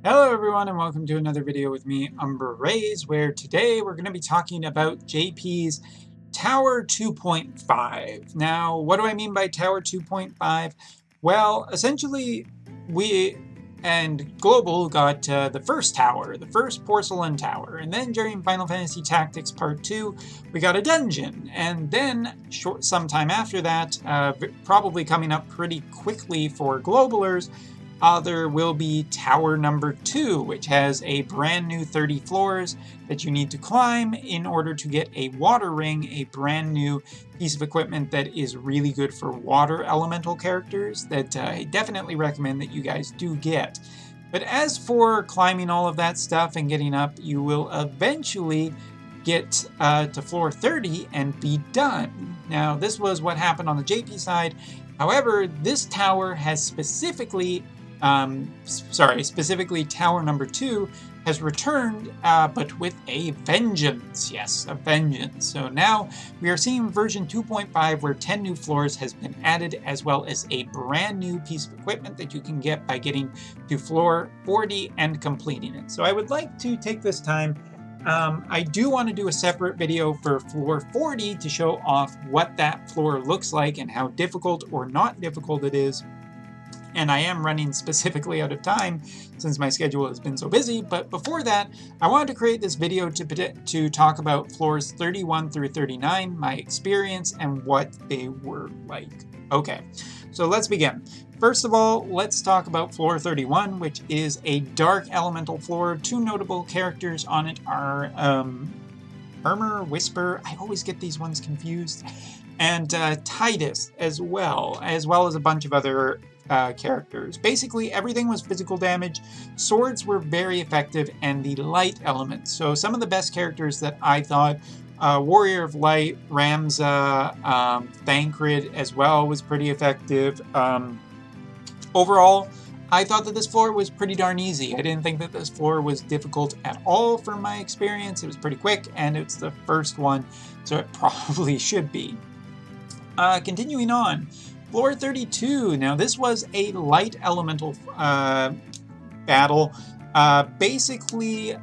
Hello everyone and welcome to another video with me, Umber Rays, where today we're going to be talking about JP's Tower 2.5. Now, what do I mean by Tower 2.5? Well, essentially, we and Global got the first tower, the first porcelain tower, and then during Final Fantasy Tactics Part 2, we got a dungeon, and then sometime after that, probably coming up pretty quickly for Globalers, there will be Tower number 2, which has a brand new 30 floors that you need to climb in order to get a water ring, a brand new piece of equipment that is really good for water elemental characters that I definitely recommend that you guys do get. But as for climbing all of that stuff and getting up, you will eventually get to floor 30 and be done. Now, this was what happened on the JP side. However, this tower has specifically Tower number 2 has returned, but with a vengeance. Yes, a vengeance. So now we are seeing version 2.5 where 10 new floors has been added, as well as a brand new piece of equipment that you can get by getting to floor 40 and completing it. So I would like to take this time. I do want to do a separate video for floor 40 to show off what that floor looks like and how difficult or not difficult it is. And I am running specifically out of time since my schedule has been so busy. But before that, I wanted to create this video to talk about floors 31 through 39, my experience, and what they were like. Okay, so let's begin. First of all, let's talk about floor 31, which is a dark elemental floor. Two notable characters on it are Murmur, Whisper, I always get these ones confused, and Titus as well as a bunch of other characters. Basically, everything was physical damage. Swords were very effective, and the light element. So some of the best characters that I thought, Warrior of Light, Ramza, Thancred as well was pretty effective. Overall, I thought that this floor was pretty darn easy. I didn't think that this floor was difficult at all from my experience. It was pretty quick, and it's the first one, so it probably should be. Continuing on. Floor 32. Now, this was a light elemental battle. Basically,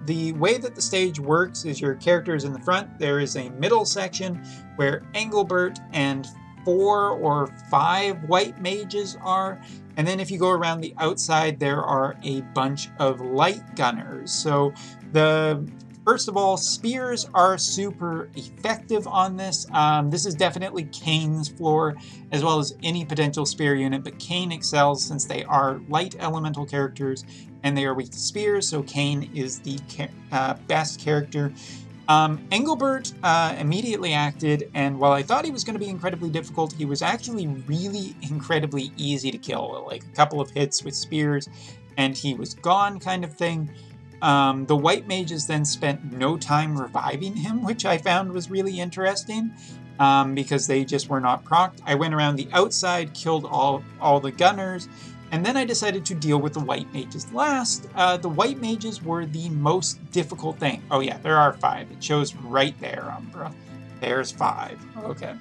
the way that the stage works is your character is in the front. There is a middle section where Engelbert and 4 or 5 white mages are. And then if you go around the outside, there are a bunch of light gunners. So first of all, spears are super effective on this. This is definitely Kane's floor, as well as any potential spear unit, but Kane excels since they are light elemental characters, and they are weak to spears, so Kane is the best character. Engelbert immediately acted, and while I thought he was going to be incredibly difficult, he was actually really incredibly easy to kill. Like a couple of hits with spears, and he was gone kind of thing. The white mages then spent no time reviving him, which I found was really interesting, because they just were not procced. I went around the outside, killed all the gunners, and then I decided to deal with the white mages last. The white mages were the most difficult thing. Oh yeah, there are 5. It shows right there, Umbra. There's 5. Okay.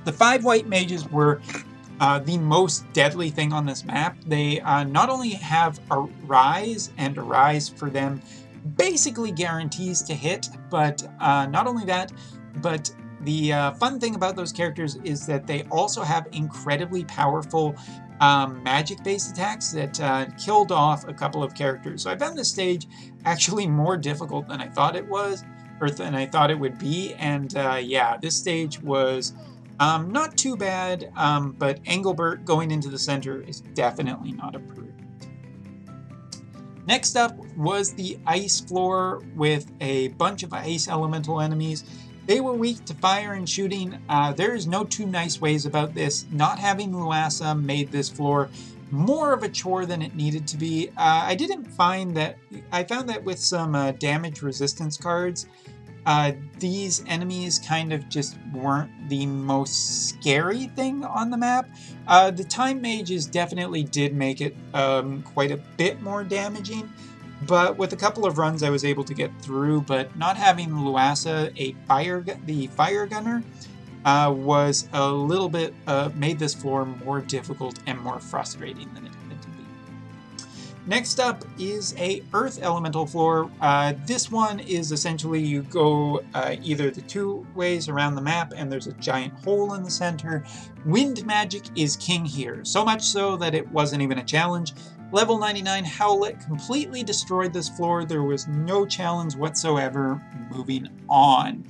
The 5 white mages were the most deadly thing on this map. They not only have a rise, and a rise for them basically guarantees to hit, but not only that, but the fun thing about those characters is that they also have incredibly powerful magic-based attacks that killed off a couple of characters. So I found this stage actually more difficult than I thought it was, or than I thought it would be, and yeah, this stage was not too bad, but Engelbert going into the center is definitely not approved. Next up was the ice floor with a bunch of ice elemental enemies. They were weak to fire and shooting. There is no two nice ways about this. Not having Luasa made this floor more of a chore than it needed to be. I found that with some damage resistance cards, these enemies kind of just weren't the most scary thing on the map. The time mages definitely did make it quite a bit more damaging, but with a couple of runs I was able to get through. But not having Luasa, the fire gunner, was a little bit made this floor more difficult and more frustrating than it had to be. Next up is a Earth Elemental floor. This one is essentially you go either the two ways around the map and there's a giant hole in the center. Wind magic is king here, so much so that it wasn't even a challenge. Level 99 Howlet completely destroyed this floor. There was no challenge whatsoever. Moving on.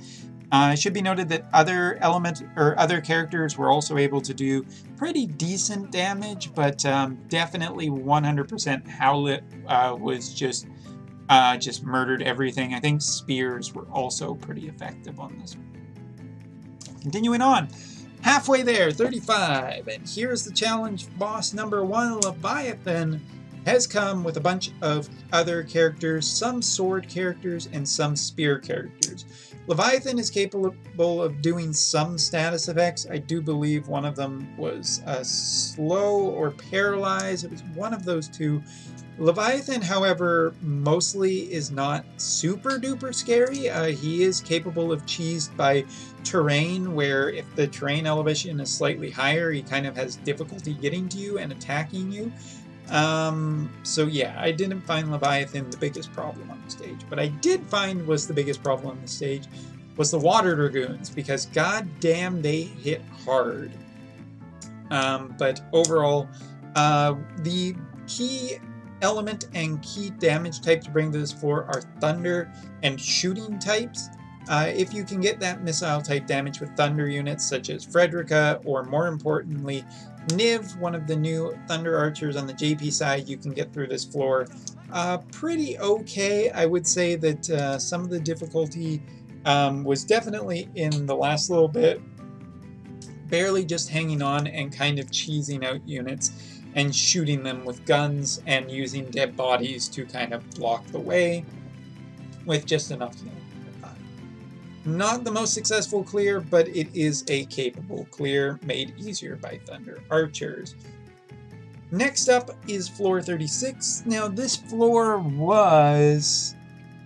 It should be noted that other characters were also able to do pretty decent damage, but definitely 100% Howlet was just murdered everything. I think spears were also pretty effective on this. Continuing on, halfway there, 35, and here's the challenge. Boss number 1, Leviathan, has come with a bunch of other characters, some sword characters and some spear characters. Leviathan is capable of doing some status effects. I do believe one of them was slow or paralyzed. It was one of those two. Leviathan, however, mostly is not super duper scary. He is capable of cheesed by terrain, where if the terrain elevation is slightly higher, he kind of has difficulty getting to you and attacking you. So yeah, I didn't find Leviathan the biggest problem on the stage. What I did find was the biggest problem on the stage was the Water Dragoons, because goddamn they hit hard. But overall, the key element and key damage type to bring to this floor are thunder and shooting types. If you can get that missile type damage with thunder units such as Frederica, or more importantly, Niv, one of the new Thunder Archers on the JP side, you can get through this floor pretty okay. I would say that some of the difficulty was definitely in the last little bit, barely just hanging on and kind of cheesing out units and shooting them with guns and using dead bodies to kind of block the way with just enough healing. Not the most successful clear, but it is a capable clear made easier by Thunder Archers. Next up is floor 36. Now this floor was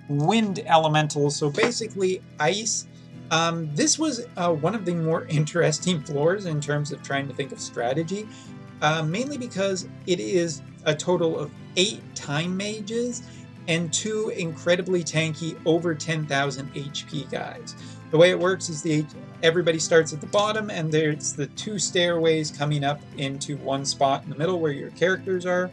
wind elemental, so basically ice. This was one of the more interesting floors in terms of trying to think of strategy, mainly because it is a total of 8 time mages and 2 incredibly tanky over 10,000 HP guys. The way it works is everybody starts at the bottom, and there's the 2 stairways coming up into one spot in the middle where your characters are.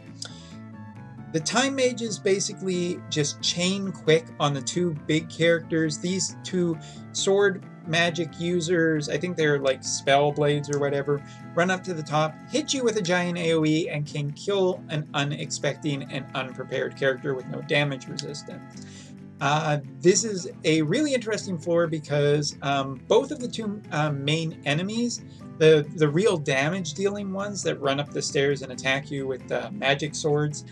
The time mages basically just chain quick on the 2 big characters. These 2 sword magic users, I think they're like spell blades or whatever, run up to the top, hit you with a giant AoE, and can kill an unexpected and unprepared character with no damage resistance. This is a really interesting floor because both of the 2 main enemies, the real damage dealing ones that run up the stairs and attack you with magic swords,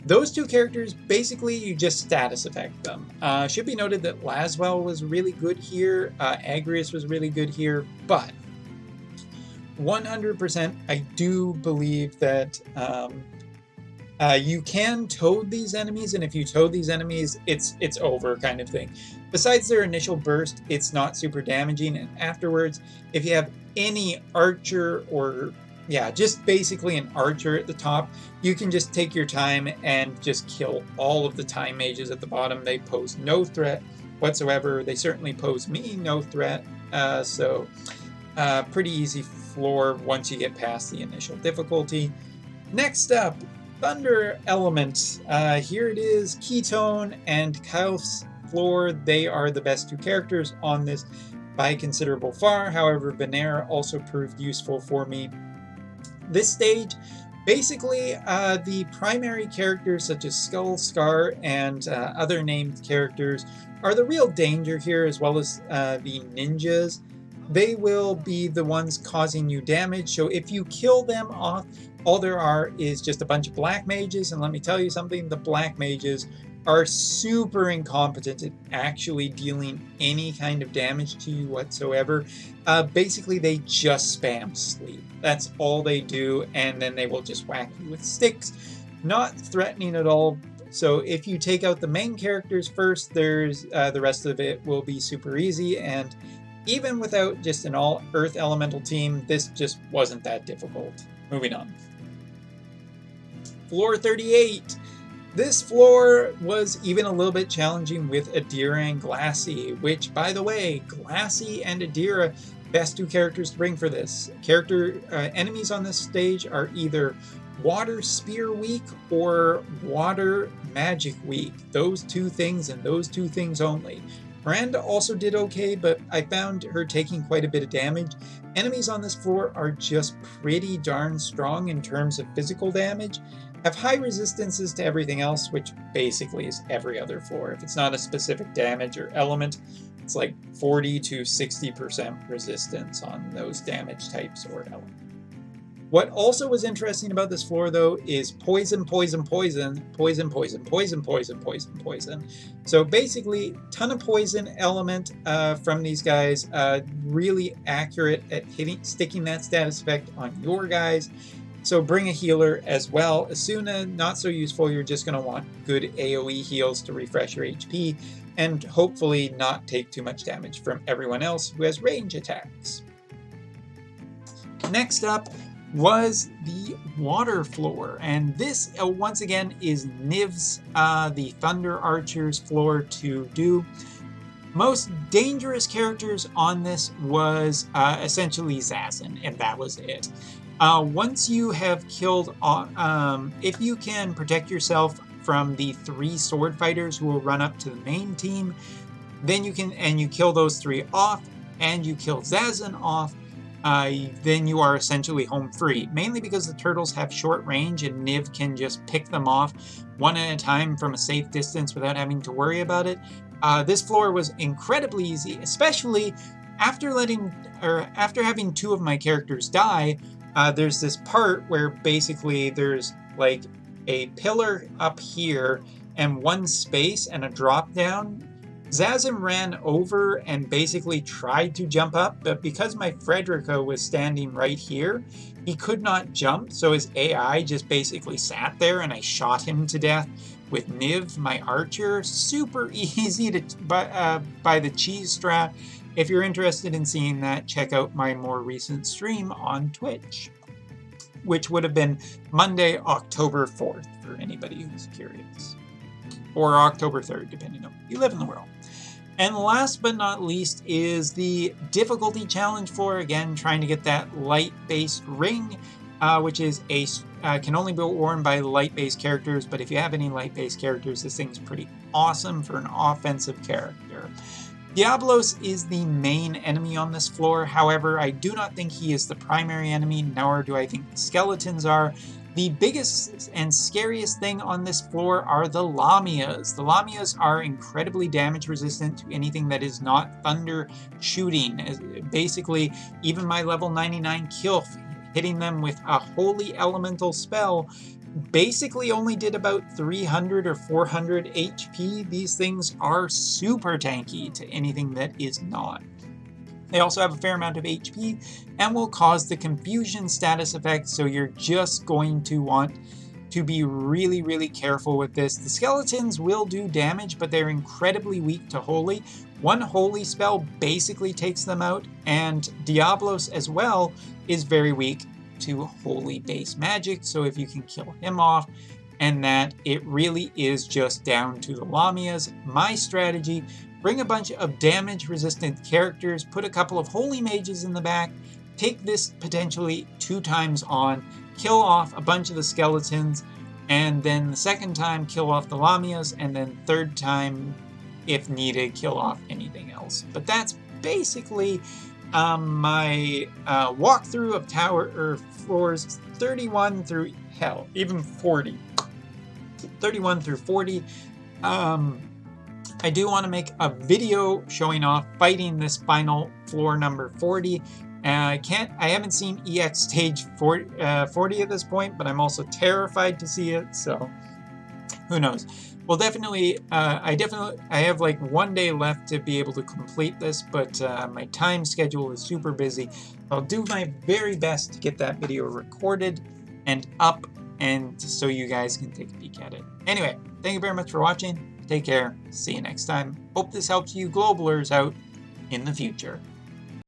those 2 characters, basically you just status effect them. Should be noted that Laswell was really good here, Agrius was really good here, but 100% I do believe that you can toad these enemies, and if you toad these enemies, it's over kind of thing. Besides their initial burst, it's not super damaging, and afterwards, if you have any archer or just basically an archer at the top, you can just take your time and just kill all of the time mages at the bottom. They pose no threat whatsoever. They certainly pose me no threat. So pretty easy floor once you get past the initial difficulty. Next up, Thunder Element. Here it is, Ketone and Kauf's floor. They are the best 2 characters on this by considerable far. However, Venera also proved useful for me. This stage, basically, the primary characters such as Skull, Scar, and other named characters are the real danger here, as well as the ninjas. They will be the ones causing you damage, so if you kill them off, all there are is just a bunch of black mages, and let me tell you something, the black mages are super incompetent at actually dealing any kind of damage to you whatsoever. Basically, they just spam sleep. That's all they do, and then they will just whack you with sticks. Not threatening at all. So if you take out the main characters first, there's the rest of it will be super easy, and even without just an all-earth elemental team, this just wasn't that difficult. Moving on. Floor 38. This floor was even a little bit challenging with Adira and Glassy, which, by the way, Glassy and Adira, best two characters to bring for this. Enemies on this stage are either Water Spear weak or Water Magic weak. Those two things and those two things only. Miranda also did okay, but I found her taking quite a bit of damage. Enemies on this floor are just pretty darn strong in terms of physical damage, have high resistances to everything else, which basically is every other floor. If it's not a specific damage or element, it's like 40 to 60% resistance on those damage types or elements. What also was interesting about this floor, though, is poison, poison, poison, poison, poison, poison, poison, poison, poison. So basically, ton of poison element from these guys, really accurate at sticking that status effect on your guys. So bring a healer as well. Asuna, not so useful. You're just going to want good AoE heals to refresh your HP and hopefully not take too much damage from everyone else who has range attacks. Next up was the water floor, and this once again is Niv's, the Thunder Archer's floor to do. Most dangerous characters on this was essentially Zazen, and that was it. Once you have killed, if you can protect yourself from the 3 sword fighters who will run up to the main team, then you can, and you kill those 3 off, and you kill Zazen off, then you are essentially home free, mainly because the turtles have short range and Niv can just pick them off one at a time from a safe distance without having to worry about it. This floor was incredibly easy, especially after having 2 of my characters die. There's this part where basically there's like a pillar up here and 1 space and a drop down. Zazen ran over and basically tried to jump up, but because my Frederica was standing right here, he could not jump, so his AI just basically sat there and I shot him to death with Niv, my archer. Super easy to by the cheese strat. If you're interested in seeing that, check out my more recent stream on Twitch, which would have been Monday, October 4th, for anybody who's curious. Or October 3rd, depending on where you live in the world. And last but not least is the difficulty challenge floor. Again, trying to get that light-based ring, which is can only be worn by light-based characters, but if you have any light-based characters, this thing's pretty awesome for an offensive character. Diablos is the main enemy on this floor. However, I do not think he is the primary enemy, nor do I think the skeletons are. The biggest and scariest thing on this floor are the Lamias. The Lamias are incredibly damage resistant to anything that is not thunder shooting. Basically, even my level 99 Kilf, hitting them with a holy elemental spell, basically only did about 300 or 400 HP. These things are super tanky to anything that is not. They also have a fair amount of HP and will cause the confusion status effect, so you're just going to want to be really, really careful with this. The skeletons will do damage, but they're incredibly weak to holy. 1 holy spell basically takes them out, and Diablos as well is very weak to holy base magic, so if you can kill him off, and that it really is just down to the Lamias. My strategy: bring a bunch of damage-resistant characters, put a couple of holy mages in the back, take this potentially 2 times on, kill off a bunch of the skeletons, and then the second time kill off the Lamias, and then third time, if needed, kill off anything else. But that's basically my walkthrough of floors 31 through, hell, even 40. 31 through 40. I do want to make a video showing off fighting this final floor number 40. I haven't seen EX stage 40 at this point, but I'm also terrified to see it, so who knows. Well, definitely, I have like 1 day left to be able to complete this, but my time schedule is super busy. I'll do my very best to get that video recorded and up, and so you guys can take a peek at it. Anyway, thank you very much for watching. Take care. See you next time. Hope this helps you globalers out in the future.